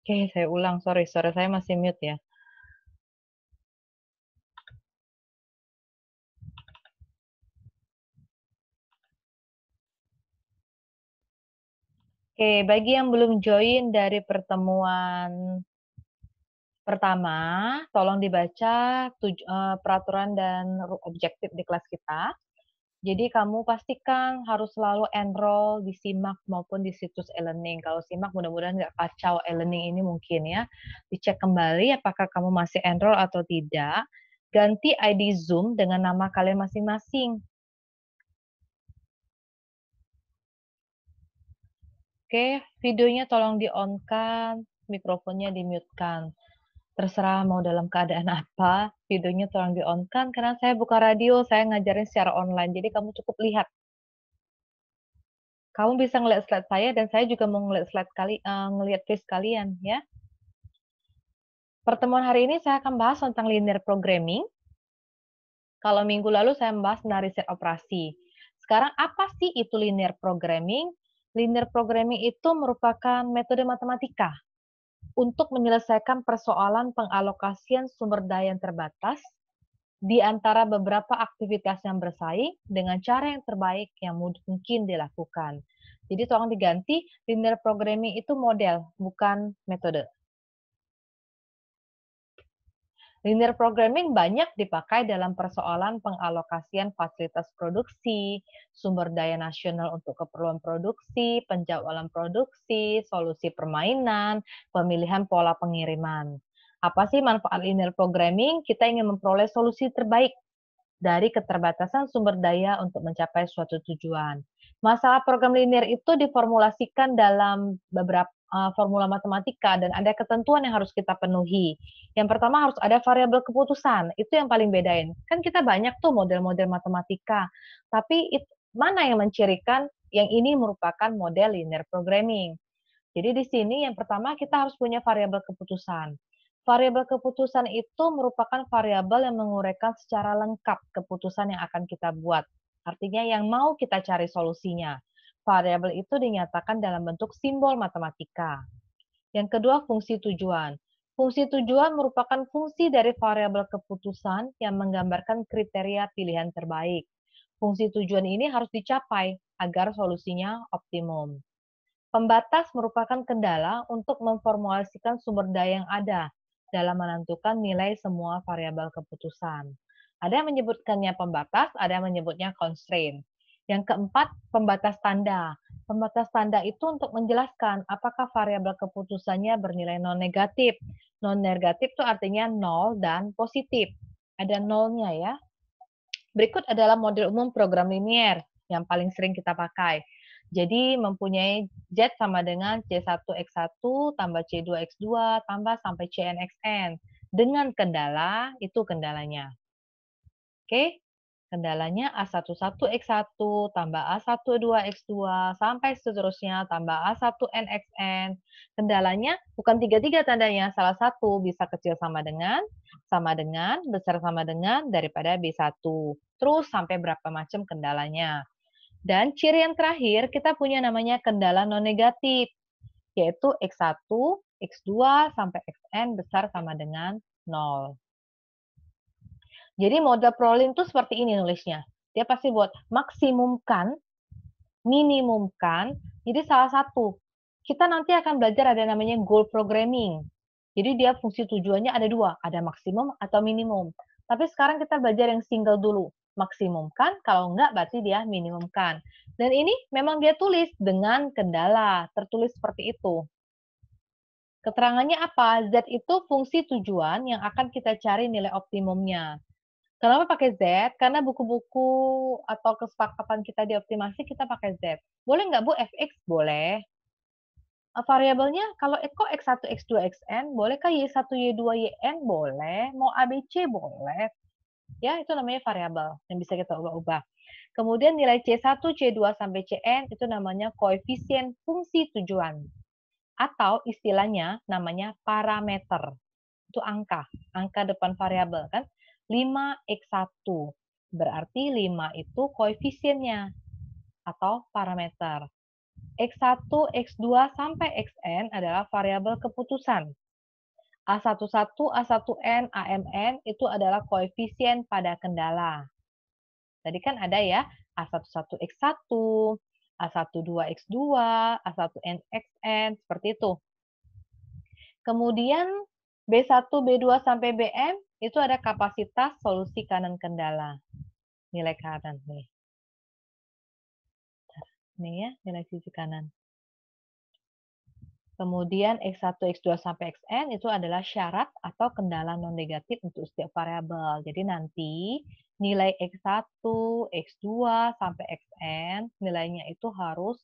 Oke, saya ulang. Sorry, suara saya masih mute ya. Oke, bagi yang belum join dari pertemuan pertama, tolong dibaca peraturan dan objektif di kelas kita. Jadi kamu pastikan harus selalu enroll di SIMAK maupun di situs e-learning. Kalau SIMAK mudah-mudahan nggak kacau, e-learning ini mungkin ya. Dicek kembali apakah kamu masih enroll atau tidak. Ganti ID Zoom dengan nama kalian masing-masing. Oke, videonya tolong di-on-kan, mikrofonnya di-mute-kan. Terserah mau dalam keadaan apa, videonya tolong di-on-kan karena saya buka radio, saya ngajarin secara online. Jadi kamu cukup lihat. Kamu bisa ngeliat slide saya dan saya juga mau ngeliat ngeliat face kalian ya. Pertemuan hari ini saya akan bahas tentang linear programming. Kalau minggu lalu saya membahas tentang riset operasi. Sekarang apa sih itu linear programming? Linear programming itu merupakan metode matematika untuk menyelesaikan persoalan pengalokasian sumber daya yang terbatas di antara beberapa aktivitas yang bersaing dengan cara yang terbaik yang mungkin dilakukan. Jadi tolong diganti, linear programming itu model, bukan metode. Linear programming banyak dipakai dalam persoalan pengalokasian fasilitas produksi, sumber daya nasional untuk keperluan produksi, penjadwalan produksi, solusi permainan, pemilihan pola pengiriman. Apa sih manfaat linear programming? Kita ingin memperoleh solusi terbaik dari keterbatasan sumber daya untuk mencapai suatu tujuan. Masalah program linear itu diformulasikan dalam beberapa formula matematika dan ada ketentuan yang harus kita penuhi. Yang pertama harus ada variabel keputusan, itu yang paling bedain. Kan kita banyak tuh model-model matematika, tapi mana yang mencirikan yang ini merupakan model linear programming. Jadi di sini yang pertama kita harus punya variabel keputusan. Variabel keputusan itu merupakan variabel yang menguraikan secara lengkap keputusan yang akan kita buat. Artinya yang mau kita cari solusinya. Variabel itu dinyatakan dalam bentuk simbol matematika. Yang kedua, fungsi tujuan. Fungsi tujuan merupakan fungsi dari variabel keputusan yang menggambarkan kriteria pilihan terbaik. Fungsi tujuan ini harus dicapai agar solusinya optimum. Pembatas merupakan kendala untuk memformulasikan sumber daya yang ada dalam menentukan nilai semua variabel keputusan. Ada yang menyebutkannya pembatas, ada yang menyebutnya constraint. Yang keempat, pembatas tanda. Pembatas tanda itu untuk menjelaskan apakah variabel keputusannya bernilai non-negatif. Non-negatif itu artinya nol dan positif. Ada nolnya ya. Berikut adalah model umum program linier yang paling sering kita pakai. Jadi mempunyai Z sama dengan C1X1 tambah C2X2 tambah sampai CNXN. Dengan kendala, itu kendalanya. Oke, kendalanya A11X1 tambah A12X2 sampai seterusnya tambah A1NXN. Kendalanya bukan tiga-tiga tandanya, salah satu bisa kecil sama dengan, besar sama dengan, daripada B1. Terus sampai berapa macam kendalanya. Dan ciri yang terakhir, kita punya namanya kendala non-negatif, yaitu X1, X2 sampai Xn besar sama dengan 0. Jadi model Prolin itu seperti ini nulisnya. Dia pasti buat maksimumkan, minimumkan. Jadi salah satu. Kita nanti akan belajar ada namanya goal programming. Jadi dia fungsi tujuannya ada dua, ada maksimum atau minimum. Tapi sekarang kita belajar yang single dulu. Maksimumkan, kalau enggak berarti dia minimumkan. Dan ini memang dia tulis dengan kendala, tertulis seperti itu. Keterangannya apa? Z itu fungsi tujuan yang akan kita cari nilai optimumnya. Kenapa pakai Z? Karena buku-buku atau kesepakatan kita di optimasi kita pakai Z. Boleh nggak Bu fx? Boleh. Variabelnya kalau kok X1, X2, Xn, bolehkah Y1, Y2, Yn? Boleh. Mau ABC? Boleh. Ya, itu namanya variabel yang bisa kita ubah-ubah. Kemudian nilai C1, C2 sampai Cn itu namanya koefisien fungsi tujuan. Atau istilahnya namanya parameter. Itu angka depan variabel kan. 5x1. Berarti 5 itu koefisiennya atau parameter. X1, X2, sampai Xn adalah variabel keputusan. A11, A1N, AMN itu adalah koefisien pada kendala. Tadi kan ada ya, A11X1, A12X2, A1NXN, seperti itu. Kemudian B1, B2, sampai Bm itu ada kapasitas solusi kanan kendala. Nilai kanan nih. Nih ya, nilai sisi kanan. Kemudian X1, X2, sampai Xn itu adalah syarat atau kendala non-negatif untuk setiap variabel. Jadi nanti nilai X1, X2, sampai Xn nilainya itu harus,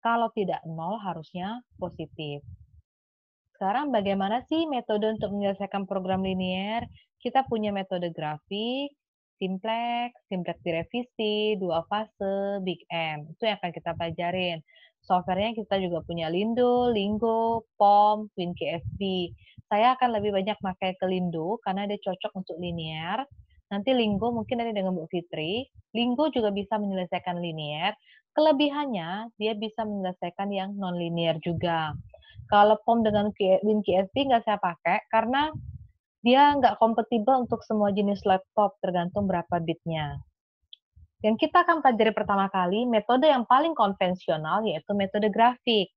kalau tidak 0 harusnya positif. Sekarang bagaimana sih metode untuk menyelesaikan program linier? Kita punya metode grafik, simplex, simplex direvisi, dua fase, big M. Itu yang akan kita pelajarin. Softwarenya kita juga punya Lindo, Lingo, POM, WinKSB. Saya akan lebih banyak pakai ke Lindo karena dia cocok untuk linier. Nanti Lingo mungkin nanti dengan Bu Fitri. Lingo juga bisa menyelesaikan linier. Kelebihannya dia bisa menyelesaikan yang non-linier juga. Kalau POM dengan WinKSB nggak saya pakai karena dia nggak kompatibel untuk semua jenis laptop, tergantung berapa bitnya. Dan kita akan pelajari pertama kali metode yang paling konvensional, yaitu metode grafik.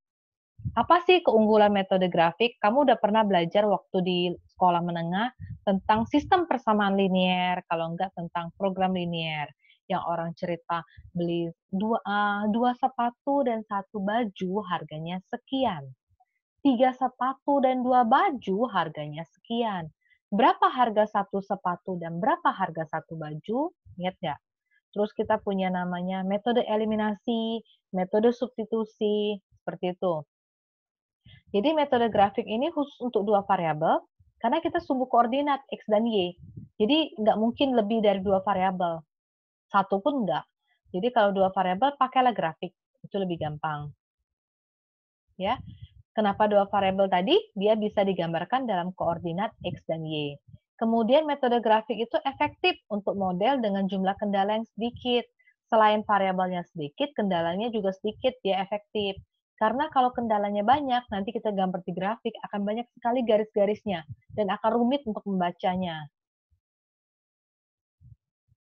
Apa sih keunggulan metode grafik? Kamu udah pernah belajar waktu di sekolah menengah tentang sistem persamaan linier, kalau enggak tentang program linier. Yang orang cerita beli dua sepatu dan satu baju harganya sekian. 3 sepatu dan 2 baju harganya sekian. Berapa harga satu sepatu dan berapa harga satu baju? Ingat nggak? Terus kita punya namanya metode eliminasi, metode substitusi, seperti itu. Jadi metode grafik ini khusus untuk dua variabel, karena kita sumbu koordinat X dan Y. Jadi nggak mungkin lebih dari dua variabel. Satu pun nggak. Jadi kalau dua variabel, pakailah grafik. Itu lebih gampang. Ya, kenapa dua variabel tadi? Dia bisa digambarkan dalam koordinat X dan Y. Kemudian metode grafik itu efektif untuk model dengan jumlah kendala yang sedikit. Selain variabelnya sedikit, kendalanya juga sedikit, dia efektif. Karena kalau kendalanya banyak, nanti kita gambar di grafik akan banyak sekali garis-garisnya dan akan rumit untuk membacanya.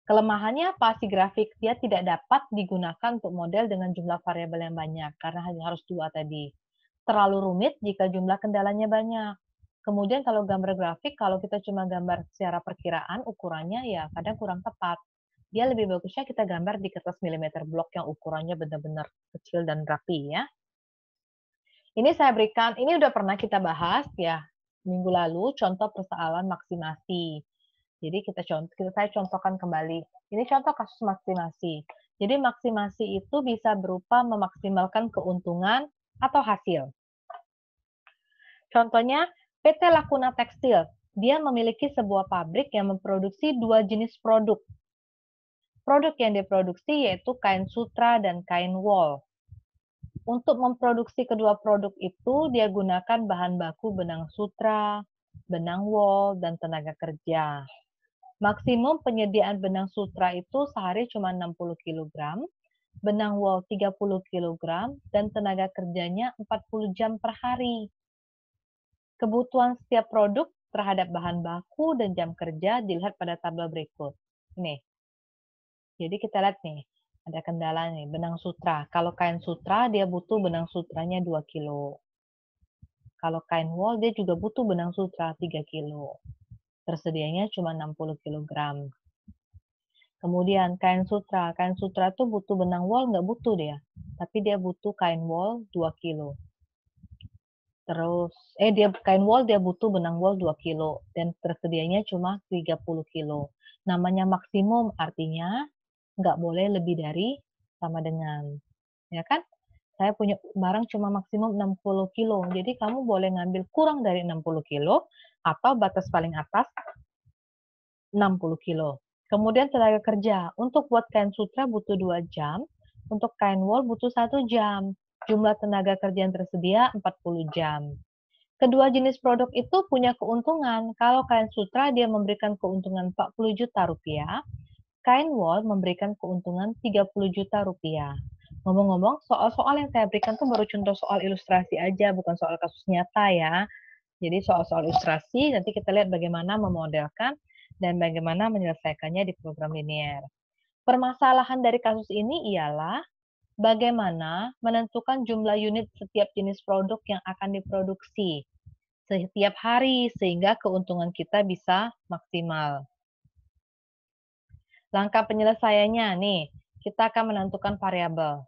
Kelemahannya apa? Si grafik dia tidak dapat digunakan untuk model dengan jumlah variabel yang banyak karena hanya harus dua tadi. Terlalu rumit jika jumlah kendalanya banyak. Kemudian kalau gambar grafik, kalau kita cuma gambar secara perkiraan, ukurannya ya kadang kurang tepat. Dia lebih bagusnya kita gambar di kertas milimeter blok yang ukurannya benar-benar kecil dan rapi ya. Ini saya berikan, ini udah pernah kita bahas ya minggu lalu, contoh persoalan maksimasi. Jadi saya contohkan kembali. Ini contoh kasus maksimasi. Jadi maksimasi itu bisa berupa memaksimalkan keuntungan atau hasil. Contohnya PT Lakuna Tekstil. Dia memiliki sebuah pabrik yang memproduksi dua jenis produk. Produk yang diproduksi yaitu kain sutra dan kain wol. Untuk memproduksi kedua produk itu, dia gunakan bahan baku benang sutra, benang wol, dan tenaga kerja. Maksimum penyediaan benang sutra itu sehari cuma 60 kg, benang wol 30 kg, dan tenaga kerjanya 40 jam per hari. Kebutuhan setiap produk terhadap bahan baku dan jam kerja dilihat pada tabel berikut. Nih, jadi kita lihat nih, ada kendala nih, benang sutra. Kalau kain sutra, dia butuh benang sutranya 2 kilo. Kalau kain wol, dia juga butuh benang sutra 3 kilo. Tersedianya cuma 60 kg. Kemudian kain sutra tuh butuh benang wol nggak butuh dia, tapi dia butuh kain wol 2 kilo. Terus, kain wol dia butuh benang wol 2 kilo, dan tersedianya cuma 30 kilo. Namanya maksimum artinya nggak boleh lebih dari sama dengan. Ya kan? Saya punya barang cuma maksimum 60 kilo, jadi kamu boleh ngambil kurang dari 60 kilo, atau batas paling atas 60 kilo. Kemudian tenaga kerja. Untuk buat kain sutra butuh 2 jam, untuk kain wol butuh 1 jam. Jumlah tenaga kerja yang tersedia 40 jam. Kedua jenis produk itu punya keuntungan. Kalau kain sutra dia memberikan keuntungan 40 juta rupiah, kain wol memberikan keuntungan 30 juta rupiah. Ngomong-ngomong, soal-soal yang saya berikan tuh baru contoh soal ilustrasi aja, bukan soal kasus nyata ya. Jadi soal-soal ilustrasi, nanti kita lihat bagaimana memodelkan dan bagaimana menyelesaikannya di program linier. Permasalahan dari kasus ini ialah bagaimana menentukan jumlah unit setiap jenis produk yang akan diproduksi setiap hari sehingga keuntungan kita bisa maksimal. Langkah penyelesaiannya nih, kita akan menentukan variabel.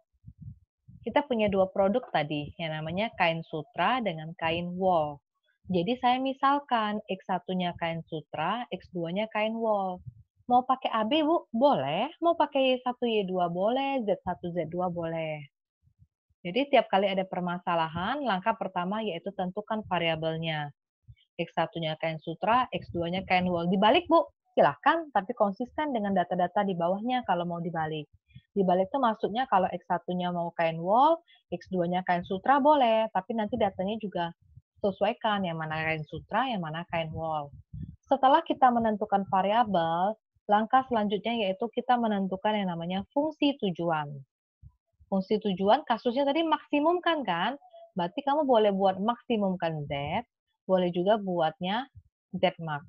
Kita punya dua produk tadi, yang namanya kain sutra dengan kain wool. Jadi saya misalkan X1-nya kain sutra, X2-nya kain wool. Mau pakai AB, Bu? Boleh. Mau pakai Y1Y2 boleh, Z1Z2 boleh. Jadi tiap kali ada permasalahan, langkah pertama yaitu tentukan variabelnya. X1-nya kain sutra, X2-nya kain wool. Dibalik, Bu? Silahkan, tapi konsisten dengan data-data di bawahnya kalau mau dibalik. Dibalik itu maksudnya kalau X1-nya mau kain wool, X2-nya kain sutra boleh, tapi nanti datanya juga sesuaikan yang mana kain sutra, yang mana kain wool. Setelah kita menentukan variabel, langkah selanjutnya yaitu kita menentukan yang namanya fungsi tujuan. Fungsi tujuan kasusnya tadi maksimumkan kan? Berarti kamu boleh buat maksimumkan Z, boleh juga buatnya Z max.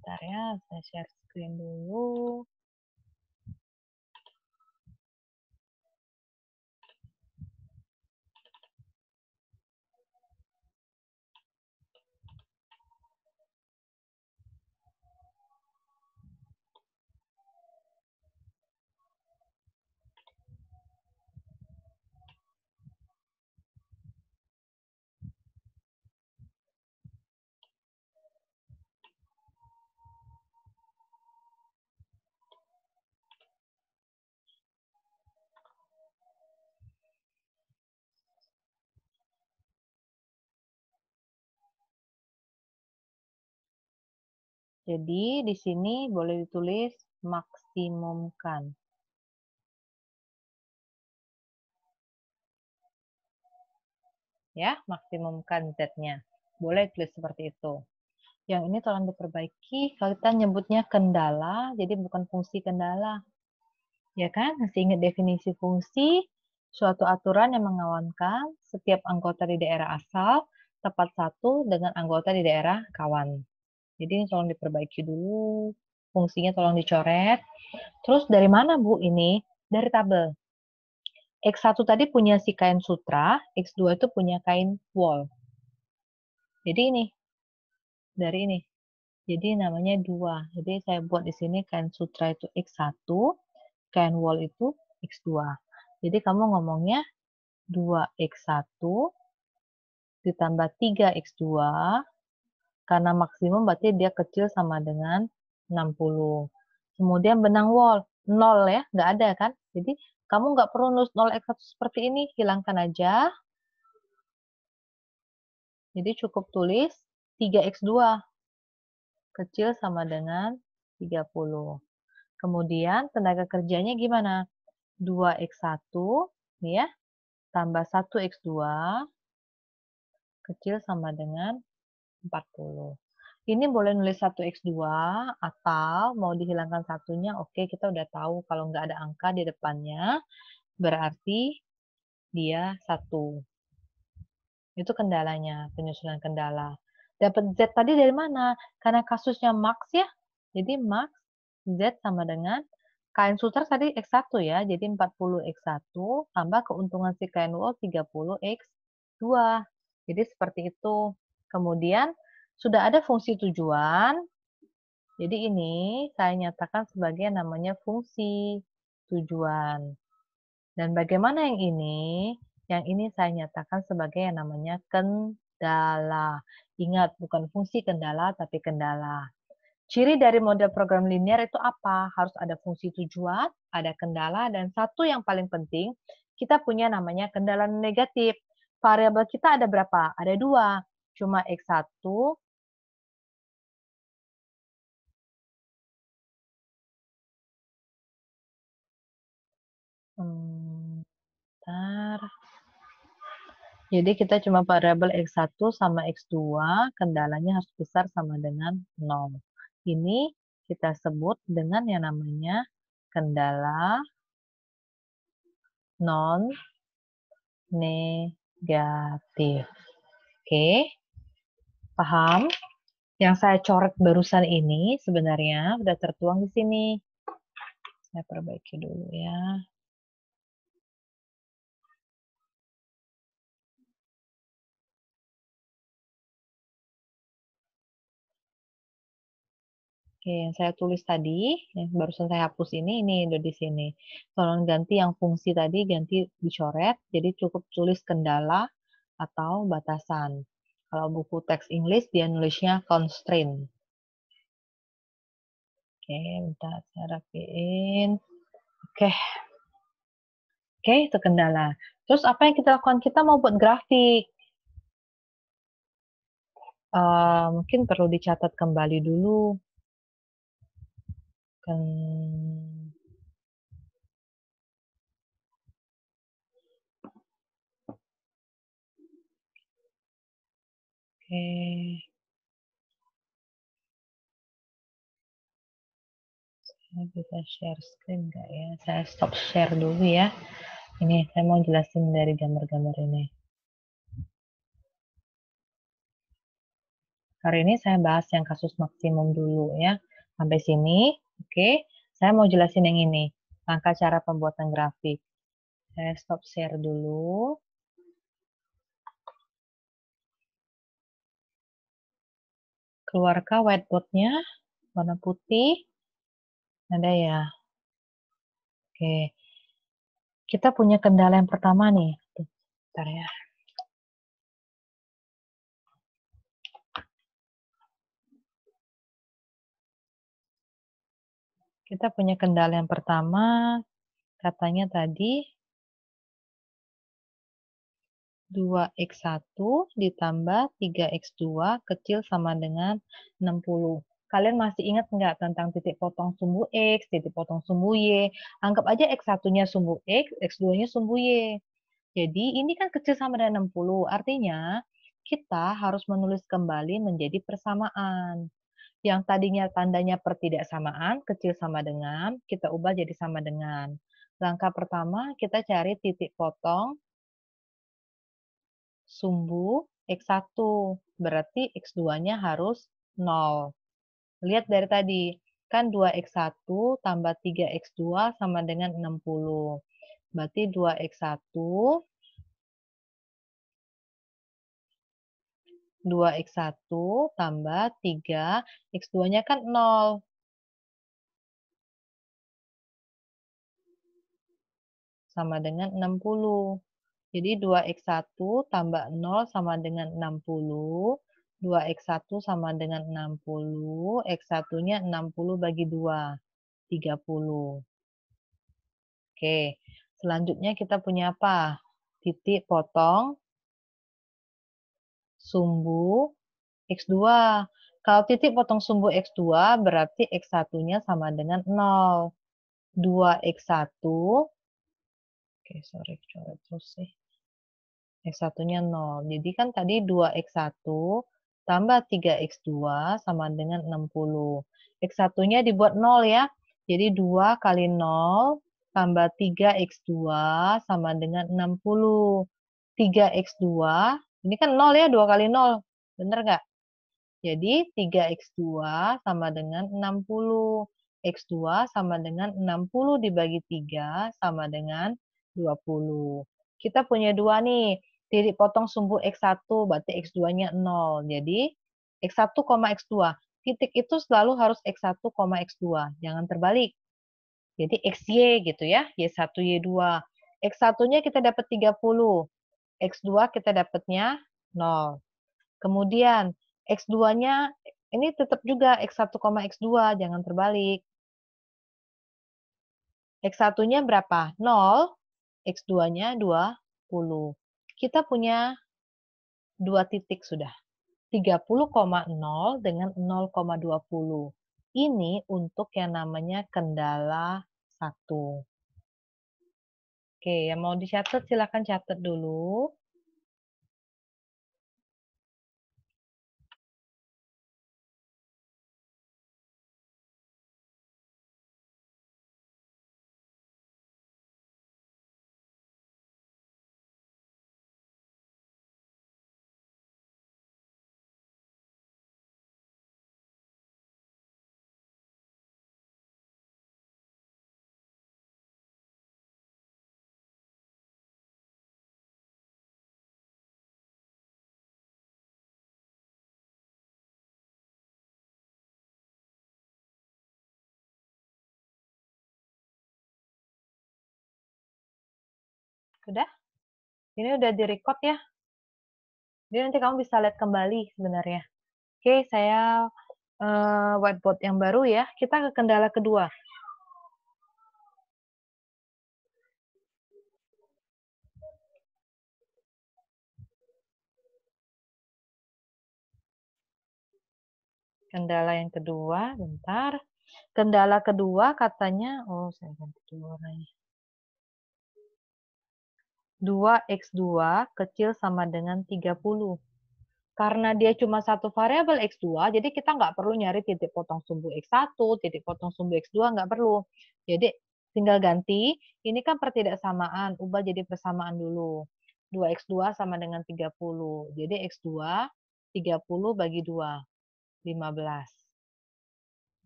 Bentar ya, saya share screen dulu. Jadi di sini boleh ditulis maksimumkan. Ya, maksimumkan Z-nya. Boleh tulis seperti itu. Yang ini tolong diperbaiki, kalau kita nyebutnya kendala, jadi bukan fungsi kendala. Ya kan? Masih ingat definisi fungsi, suatu aturan yang mengawankan setiap anggota di daerah asal tepat satu dengan anggota di daerah kawan. Jadi ini tolong diperbaiki dulu, fungsinya tolong dicoret. Terus dari mana Bu ini? Dari tabel. X1 tadi punya si kain sutra, X2 itu punya kain wool. Jadi ini, dari ini. Jadi namanya 2. Jadi saya buat di sini kain sutra itu X1, kain wool itu X2. Jadi kamu ngomongnya 2X1 ditambah 3X2, karena maksimum berarti dia kecil sama dengan 60. Kemudian benang wool, 0 ya, nggak ada kan? Jadi kamu nggak perlu nulis 0X1 seperti ini, hilangkan aja. Jadi cukup tulis 3X2, kecil sama dengan 30. Kemudian tenaga kerjanya gimana? 2X1 nih ya, tambah 1X2 kecil sama dengan 40. Ini boleh nulis 1X2 atau mau dihilangkan satunya, oke kita udah tahu kalau nggak ada angka di depannya, berarti dia 1. Itu kendalanya, penyusunan kendala. Dapat Z tadi dari mana? Karena kasusnya max ya, jadi max Z sama dengan kain sutra tadi X1 ya, jadi 40X1 tambah keuntungan si kain wool 30X2. Jadi seperti itu. Kemudian sudah ada fungsi tujuan. Jadi ini saya nyatakan sebagai namanya fungsi tujuan. Dan bagaimana yang ini? Yang ini saya nyatakan sebagai yang namanya kendala. Ingat, bukan fungsi kendala, tapi kendala. Ciri dari model program linear itu apa? Harus ada fungsi tujuan, ada kendala, dan satu yang paling penting, kita punya namanya kendala negatif. Variabel kita ada berapa? Ada 2. Cuma X1, bentar. Jadi kita cuma variabel X1 sama X2, kendalanya harus besar sama dengan 0. Ini kita sebut dengan yang namanya kendala non-negatif. Oke, paham? Yang saya coret barusan ini sebenarnya udah tertuang di sini. Saya perbaiki dulu ya. Oke, yang saya tulis tadi, yang barusan saya hapus ini udah di sini. Tolong ganti yang fungsi tadi, ganti dicoret, jadi cukup tulis kendala atau batasan. Kalau buku teks English, dia nulisnya constraint. Oke, bentar saya rapiin. Oke, oke, itu kendala. Terus apa yang kita lakukan? Kita mau buat grafik. Mungkin perlu dicatat kembali dulu. Kan, oke. Saya bisa share screen nggak ya? Saya stop share dulu ya. Ini saya mau jelasin dari gambar-gambar ini. Hari ini saya bahas yang kasus maksimum dulu ya. Sampai sini, oke. Saya mau jelasin yang ini. Langkah cara pembuatan grafik. Saya stop share dulu. Keluarkan whiteboard-nya, warna putih. Ada ya? Oke. Kita punya kendala yang pertama nih. Bentar ya. Kita punya kendala yang pertama, katanya tadi 2x1 ditambah 3x2 kecil sama dengan 60. Kalian masih ingat nggak tentang titik potong sumbu X, titik potong sumbu Y? Anggap aja X1-nya sumbu X, X2-nya sumbu Y. Jadi ini kan kecil sama dengan 60, artinya kita harus menulis kembali menjadi persamaan. Yang tadinya tandanya pertidaksamaan, kecil sama dengan, kita ubah jadi sama dengan. Langkah pertama, kita cari titik potong sumbu X1. Berarti X2-nya harus 0. Lihat dari tadi, kan 2x1 tambah 3x2 sama dengan 60. Berarti 2x1 tambah 3, x2-nya kan 0. Sama dengan 60. Jadi 2x1 tambah 0 sama dengan 60. 2x1 sama dengan 60. X1-nya 60 bagi 2. 30. Oke. Selanjutnya kita punya apa? Titik potong sumbu X2. Kalau titik potong sumbu X2 berarti X1-nya sama dengan 0. 2x1. Oke, sorry, coret terus sih. X1-nya 0. Jadi kan tadi 2x1 tambah 3x2 sama dengan 60. X1-nya dibuat 0 ya. Jadi 2 kali 0 tambah 3x2 sama dengan 60. 3x2, ini kan 0 ya, 2 kali 0. Bener nggak? Jadi 3x2 sama dengan 60. X2 sama dengan 60 dibagi 3 sama dengan 20. Kita punya 2 nih. Titik potong sumbu X1 berarti X2-nya 0. Jadi X1, X2. Titik itu selalu harus X1, X2. Jangan terbalik. Jadi XY gitu ya. Y1, Y2. X1-nya kita dapat 30. X2 kita dapatnya 0. Kemudian X2-nya ini tetap juga X1, X2. Jangan terbalik. X1-nya berapa? 0. X2-nya 20. Kita punya 2 titik sudah. 30,0 dengan 0,20. Ini untuk yang namanya kendala 1. Oke, yang mau dicatat silakan catat dulu. Sudah? Ini udah di-record ya. Jadi nanti kamu bisa lihat kembali sebenarnya. Oke, saya whiteboard yang baru ya. Kita ke kendala kedua. Kendala yang kedua, bentar. Kendala kedua katanya, oh saya ganti dulu warnanya. 2x2 kecil sama dengan 30. Karena dia cuma satu variabel X2, jadi kita nggak perlu nyari titik potong sumbu X1, titik potong sumbu X2, nggak perlu. Jadi tinggal ganti, ini kan pertidaksamaan, ubah jadi persamaan dulu. 2x2 sama dengan 30. Jadi X2, 30 bagi 2, 15.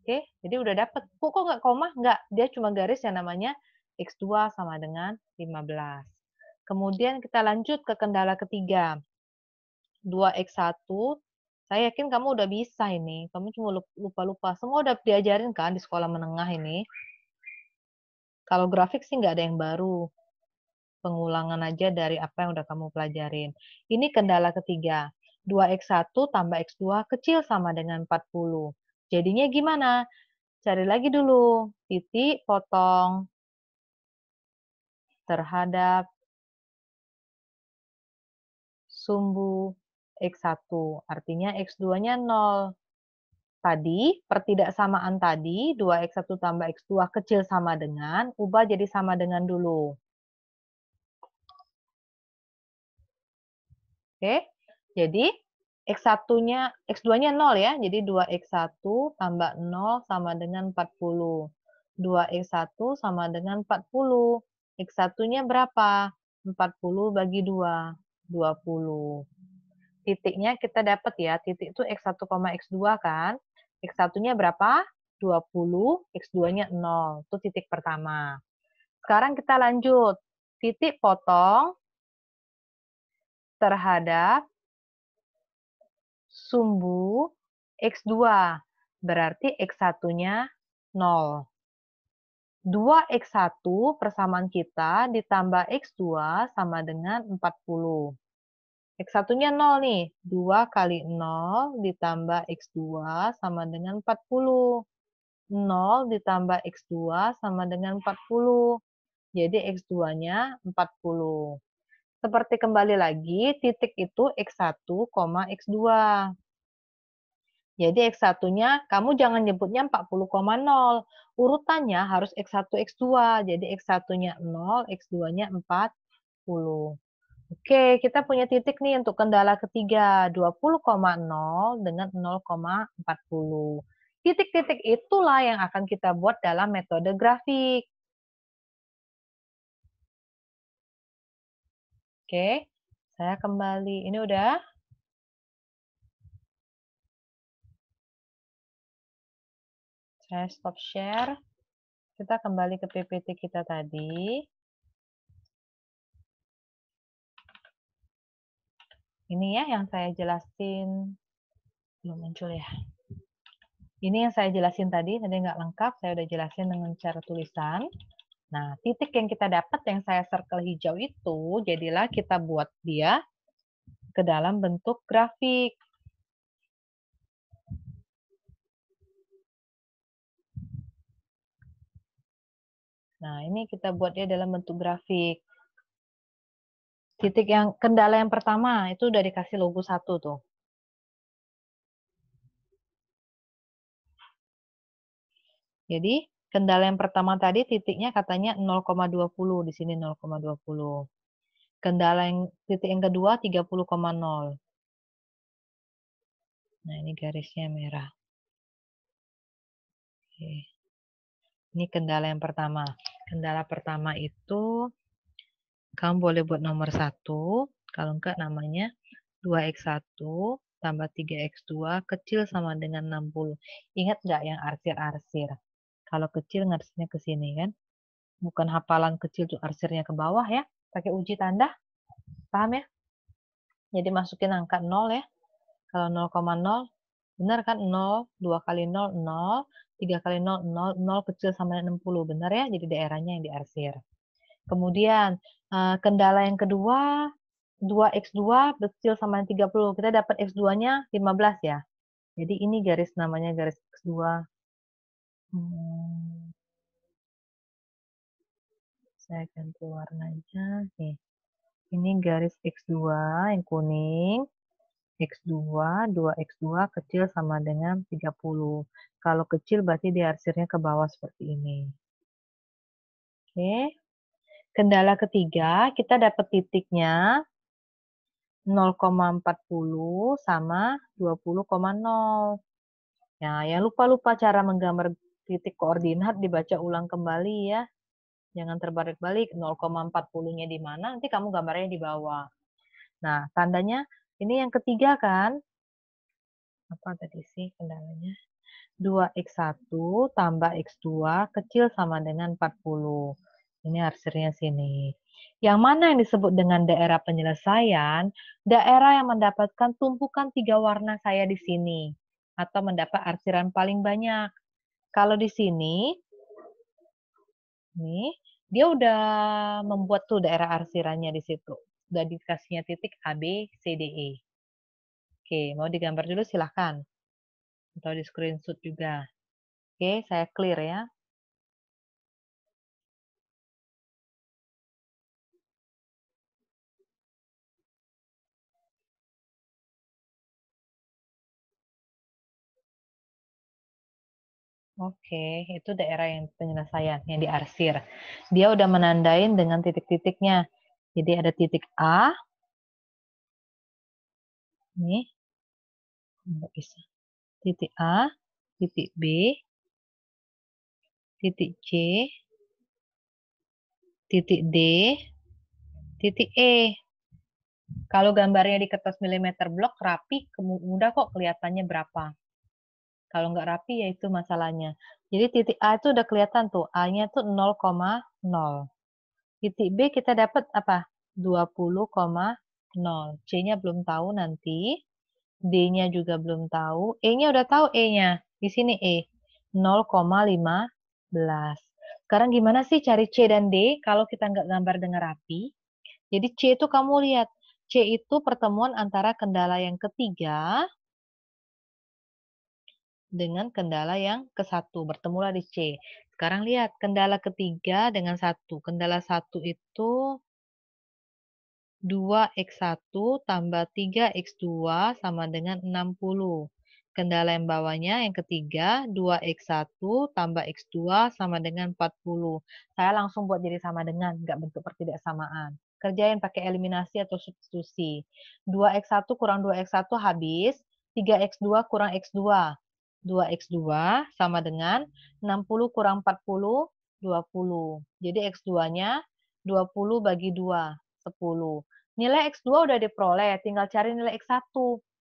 Oke, jadi udah dapet. Kok nggak koma? Nggak, dia cuma garis yang namanya X2 sama dengan 15. Kemudian kita lanjut ke kendala ketiga. 2x1, saya yakin kamu udah bisa ini. Kamu cuma lupa-lupa. Semua udah diajarin kan di sekolah menengah ini. Kalau grafik sih nggak ada yang baru. Pengulangan aja dari apa yang udah kamu pelajarin. Ini kendala ketiga. 2x1 tambah x2 kecil sama dengan 40. Jadinya gimana? Cari lagi dulu. Titik potong terhadap sumbu x1. Artinya x2-nya 0. Tadi, pertidaksamaan tadi, 2x1 tambah x2 kecil sama dengan, ubah jadi sama dengan dulu. Oke, jadi x1-nya, x2-nya 0 ya, jadi 2x1 tambah 0 sama dengan 40. 2x1 sama dengan 40. X1-nya berapa? 40 bagi 2, 20. Titiknya kita dapat ya, titik itu x1, x2 kan. X1-nya berapa? 20, X2-nya 0. Itu titik pertama. Sekarang kita lanjut. Titik potong terhadap sumbu X2. Berarti X1-nya 0. 2x1 persamaan kita ditambah x2 sama dengan 40. X1-nya 0 nih. 2 kali 0 ditambah X2 sama dengan 40. 0 ditambah X2 sama dengan 40. Jadi X2-nya 40. Seperti kembali lagi, titik itu X1, X2. Jadi X1-nya, kamu jangan nyebutnya 40,0. Urutannya harus X1, X2. Jadi X1-nya 0, X2-nya 40. Oke, kita punya titik nih untuk kendala ketiga, 20,0 dengan 0,40. Titik-titik itulah yang akan kita buat dalam metode grafik. Oke, saya kembali. Ini udah? Saya stop share. Kita kembali ke PPT kita tadi. Ini ya yang saya jelasin. Belum muncul ya. Ini yang saya jelasin tadi nggak lengkap. Saya udah jelasin dengan cara tulisan. Nah, titik yang kita dapat yang saya circle hijau itu, jadilah kita buat dia ke dalam bentuk grafik. Nah, ini kita buat dia dalam bentuk grafik. Titik yang kendala yang pertama itu udah dikasih logo 1 tuh. Jadi, kendala yang pertama tadi titiknya katanya 0,20, di sini 0,20. Kendala yang titik yang kedua 30,0. Nah, ini garisnya merah. Oke. Ini kendala yang pertama. Kendala pertama itu kamu boleh buat nomor 1, kalau enggak namanya 2x1 tambah 3x2 kecil sama dengan 60. Ingat nggak yang arsir-arsir? Kalau kecil ngarsirnya ke sini kan? Bukan hafalan kecil tuh arsirnya ke bawah ya. Pakai uji tanda. Paham ya? Jadi masukin angka 0 ya. Kalau 0,0, benar kan 0, 2 kali 0, 0, 3 kali 0, 0, 0 kecil sama dengan 60. Benar ya? Jadi daerahnya yang diarsir. Kemudian Kendala yang kedua, 2x2 kecil sama 30. Kita dapat x2-nya 15 ya. Jadi ini garis namanya garis x2. Saya ganti warnanya. Nih. Ini garis x2 yang kuning. X2, 2x2 kecil sama dengan 30. Kalau kecil berarti diarsirnya ke bawah seperti ini. Oke. Kendala ketiga, kita dapat titiknya 0,40 sama 20,0. Nah, yang lupa-lupa cara menggambar titik koordinat dibaca ulang kembali ya. Jangan terbalik-balik 0,40-nya di mana, nanti kamu gambarnya di bawah. Nah, tandanya ini yang ketiga kan? Apa tadi sih kendalanya? 2x1 tambah x2 kecil sama dengan 40. Ini arsirnya sini. Yang mana yang disebut dengan daerah penyelesaian? Daerah yang mendapatkan tumpukan 3 warna saya di sini. Atau mendapat arsiran paling banyak. Kalau di sini, nih, dia udah membuat tuh daerah arsirannya di situ. Udah dikasihnya titik A, B, C, D, E. Oke, mau digambar dulu silahkan. Atau di screenshot juga. Oke, saya clear ya. Oke, itu daerah yang penyelesaian, yang diarsir. Dia udah menandain dengan titik-titiknya. Jadi ada titik A, nih, nggak bisa. Titik A, titik B, titik C, titik D, titik E. Kalau gambarnya di kertas milimeter blok rapi, mudah kok kelihatannya berapa. Kalau nggak rapi ya itu masalahnya. Jadi titik A itu udah kelihatan tuh, A-nya tuh 0,0. Titik B kita dapat apa? 20,0. C-nya belum tahu nanti. D-nya juga belum tahu. E-nya udah tahu E-nya. Di sini E. 0,15. Sekarang gimana sih cari C dan D kalau kita nggak gambar dengan rapi? Jadi C itu kamu lihat. C itu pertemuan antara kendala yang ketiga dengan kendala yang ke-1. Bertemulah di C. Sekarang lihat kendala ketiga dengan 1. Kendala 1 itu 2x1 tambah 3x2 sama dengan 60. Kendala yang bawahnya yang ketiga, 2x1 tambah x2 sama dengan 40. Saya langsung buat jadi sama dengan, nggak bentuk pertidaksamaan. Kerjain pakai eliminasi atau substitusi. 2x1 kurang 2x1 habis, 3x2 kurang x2. 2x2 sama dengan 60 kurang 40, 20. Jadi x2-nya 20 bagi 2, 10. Nilai X2 udah diperoleh, tinggal cari nilai X1.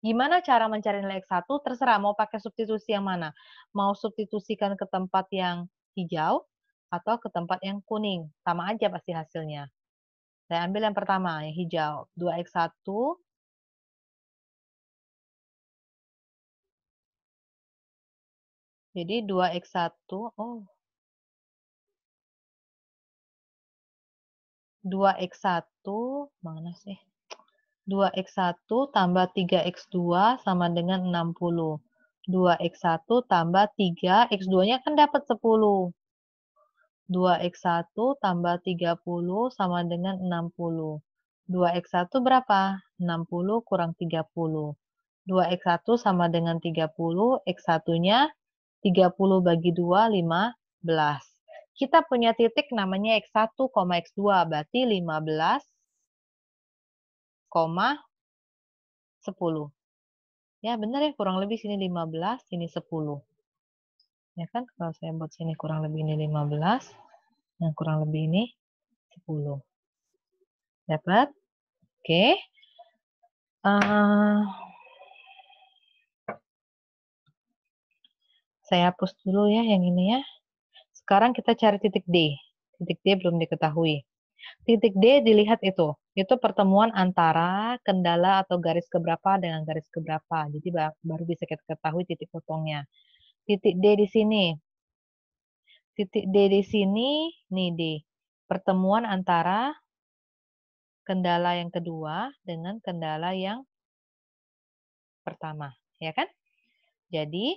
Gimana cara mencari nilai X1? Terserah mau pakai substitusi yang mana. Mau substitusikan ke tempat yang hijau atau ke tempat yang kuning. Sama aja pasti hasilnya. Saya ambil yang pertama, yang hijau. 2x1. Jadi 2x1. Oh, 2x1. Mana sih? 2x1 tambah 3x2 sama dengan 60. 2x1 tambah 3, x2-nya kan dapat 10. 2x1 tambah 30 sama dengan 60. 2x1 berapa? 60 kurang 30. 2x1 sama dengan 30, x1-nya 30 bagi 2, 15. Kita punya titik namanya x1, x2, berarti 15, 10. Ya benar ya, kurang lebih sini 15, sini 10. Ya kan, kalau saya buat sini kurang lebih ini 15, yang kurang lebih ini 10. Dapat? Oke. Saya hapus dulu ya yang ini ya. Sekarang kita cari titik D. Titik D belum diketahui. Titik D dilihat itu. Itu pertemuan antara kendala atau garis keberapa dengan garis keberapa. Jadi baru bisa kita ketahui titik potongnya. Titik D di sini. Titik D di sini, nih D. Pertemuan antara kendala yang kedua dengan kendala yang pertama, ya kan? Jadi,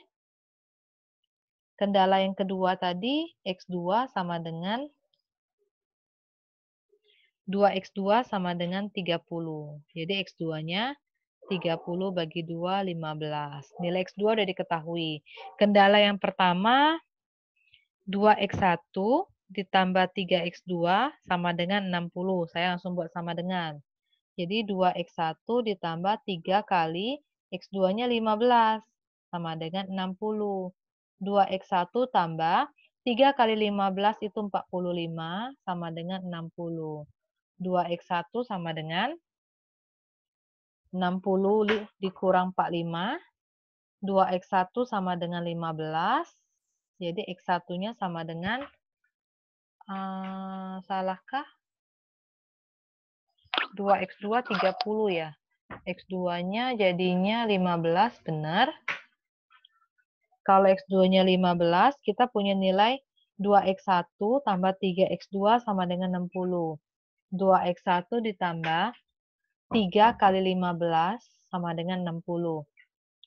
kendala yang kedua tadi, X2 sama dengan 2X2 sama dengan 30. Jadi X2-nya 30 bagi 2, 15. Nilai X2 udah diketahui. Kendala yang pertama, 2X1 ditambah 3X2 sama dengan 60. Saya langsung buat sama dengan. Jadi 2X1 ditambah 3 kali X2-nya 15 sama dengan 60. 2X1 tambah 3 kali 15 itu 45 sama dengan 60. 2X1 sama dengan 60 dikurang 45. 2X1 sama dengan 15. Jadi X1-nya sama dengan, salahkah? 2X2 30 ya. X2-nya jadinya 15, benar. Kalau X2-nya 15, kita punya nilai 2X1 tambah 3X2 sama dengan 60. 2X1 ditambah 3 kali 15 sama dengan 60.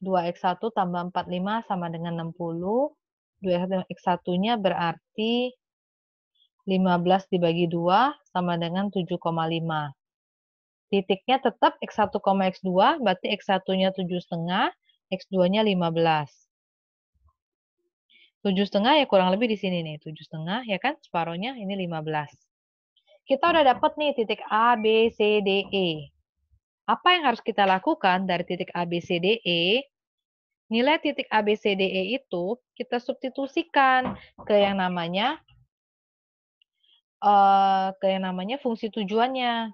2X1 tambah 45 sama dengan 60. 2X1-nya berarti 15 dibagi 2 sama dengan 7,5. Titiknya tetap X1, X2, berarti X1-nya 7,5, X2-nya 15. 7,5 ya kurang lebih di sini nih, 7,5 ya kan, separohnya ini 15. Kita udah dapat nih titik A, B, C, D, E. Apa yang harus kita lakukan dari titik A, B, C, D, E? Nilai titik A, B, C, D, E itu kita substitusikan ke yang namanya fungsi tujuannya.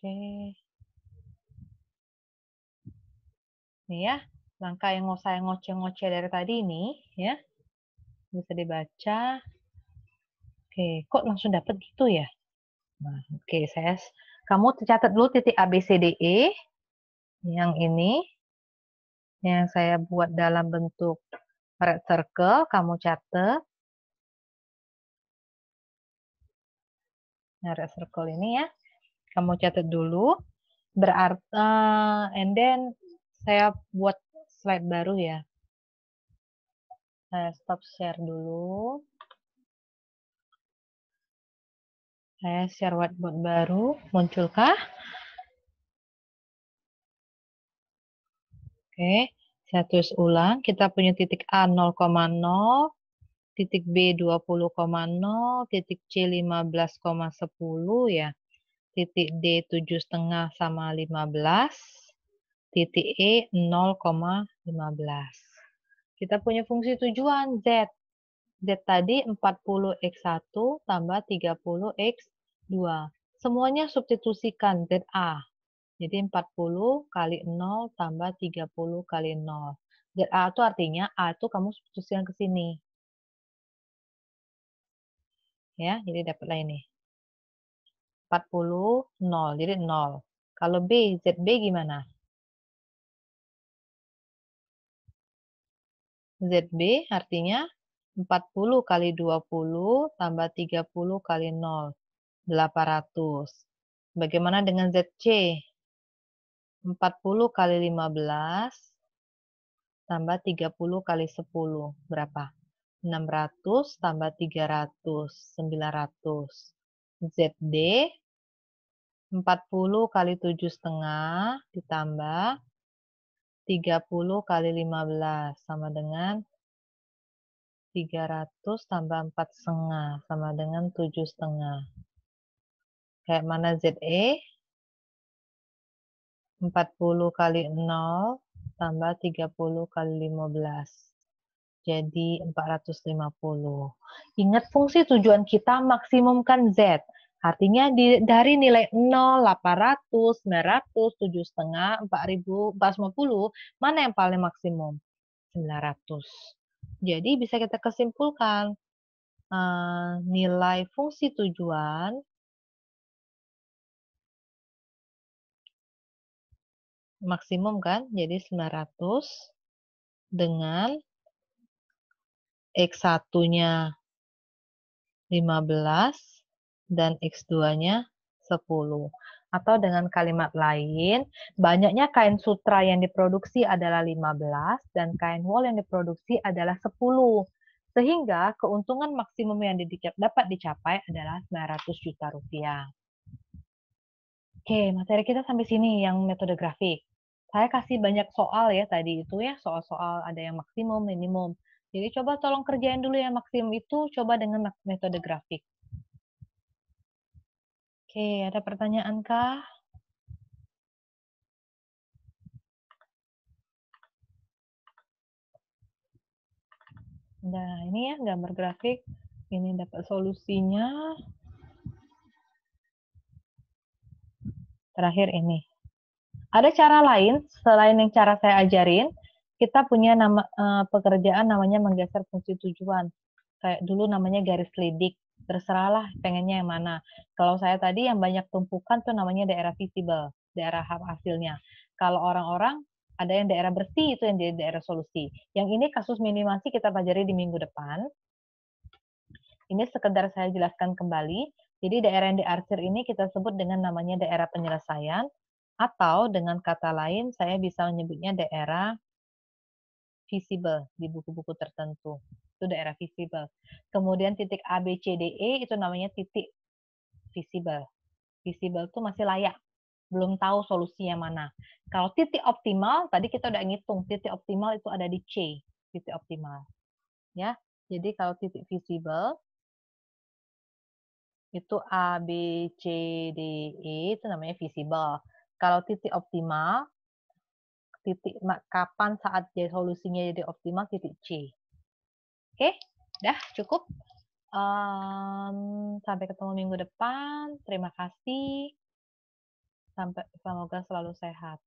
Oke. Nih ya, langkah yang saya ngoceh-ngoceh dari tadi ini, ya. Bisa dibaca. Oke, kok langsung dapat gitu ya? Nah, oke, kamu catat dulu titik A, B, C, D, E. Yang ini, yang saya buat dalam bentuk red circle, kamu catat. Nah, red circle ini ya, kamu catat dulu. Berarti, and then saya buat slide baru ya. Saya stop share dulu. Saya share whiteboard baru. Munculkah? Oke, saya tulis ulang. Kita punya titik A 0,0, titik B 20,0, titik C 15,10 ya. Titik D 7,5 sama 15, titik E 0,15. Kita punya fungsi tujuan Z. Z tadi 40X1 tambah 30X2. Semuanya substitusikan ZA. Jadi 40 kali 0 tambah 30 kali 0. ZA itu artinya A itu kamu substitusikan ke sini. Ya, jadi dapatlah ini. 40, 0. Jadi 0. Kalau B, ZB gimana? ZB artinya 40 kali 20 tambah 30 kali 0. 800. Bagaimana dengan ZC? 40 kali 15 tambah 30 kali 10. Berapa? 600 tambah 300. 900. ZD 40 kali 7,5 ditambah 30 kali 15 sama dengan 300 tambah 4,5 sama dengan 7,5. Kayak mana ZE? 40 kali 0 tambah 30 kali 15. Jadi 450. Ingat fungsi tujuan kita maksimumkan Z. Artinya dari nilai 0, 800, 900, 7,5, 4000, 450, mana yang paling maksimum? 900. Jadi bisa kita kesimpulkan nilai fungsi tujuan maksimum kan, jadi 900 dengan X1-nya 15 dan X2-nya 10. Atau dengan kalimat lain, banyaknya kain sutra yang diproduksi adalah 15 dan kain wol yang diproduksi adalah 10. Sehingga keuntungan maksimum yang dapat dicapai adalah 900 juta rupiah. Oke, materi kita sampai sini yang metode grafik. Saya kasih banyak soal ya tadi itu ya, soal-soal ada yang maksimum, minimum. Jadi coba tolong kerjain dulu yang maksimum itu, coba dengan metode grafik. Oke, ada pertanyaan kah? Nah, ini ya gambar grafik. Ini dapat solusinya. Terakhir ini. Ada cara lain selain yang cara saya ajarin. Kita punya pekerjaan namanya menggeser fungsi tujuan. Kayak dulu namanya garis lidik. Terserahlah pengennya yang mana. Kalau saya tadi yang banyak tumpukan tuh namanya daerah visible, daerah hasilnya. Kalau orang-orang ada yang daerah bersih, itu yang jadi daerah solusi. Yang ini kasus minimasi kita pelajari di minggu depan. Ini sekedar saya jelaskan kembali. Jadi daerah yang diarsir ini kita sebut dengan namanya daerah penyelesaian, atau dengan kata lain saya bisa menyebutnya daerah visible di buku-buku tertentu. Itu daerah visible. Kemudian titik A, B, C, D, E itu namanya titik visible. Visible itu masih layak, belum tahu solusinya mana. Kalau titik optimal, tadi kita udah ngitung, titik optimal itu ada di C, titik optimal. Ya, jadi kalau titik visible itu A, B, C, D, E itu namanya visible. Kalau titik optimal, titik kapan saat solusinya jadi optimal, titik C. Oke, dah cukup. Sampai ketemu minggu depan. Terima kasih. Semoga selalu sehat.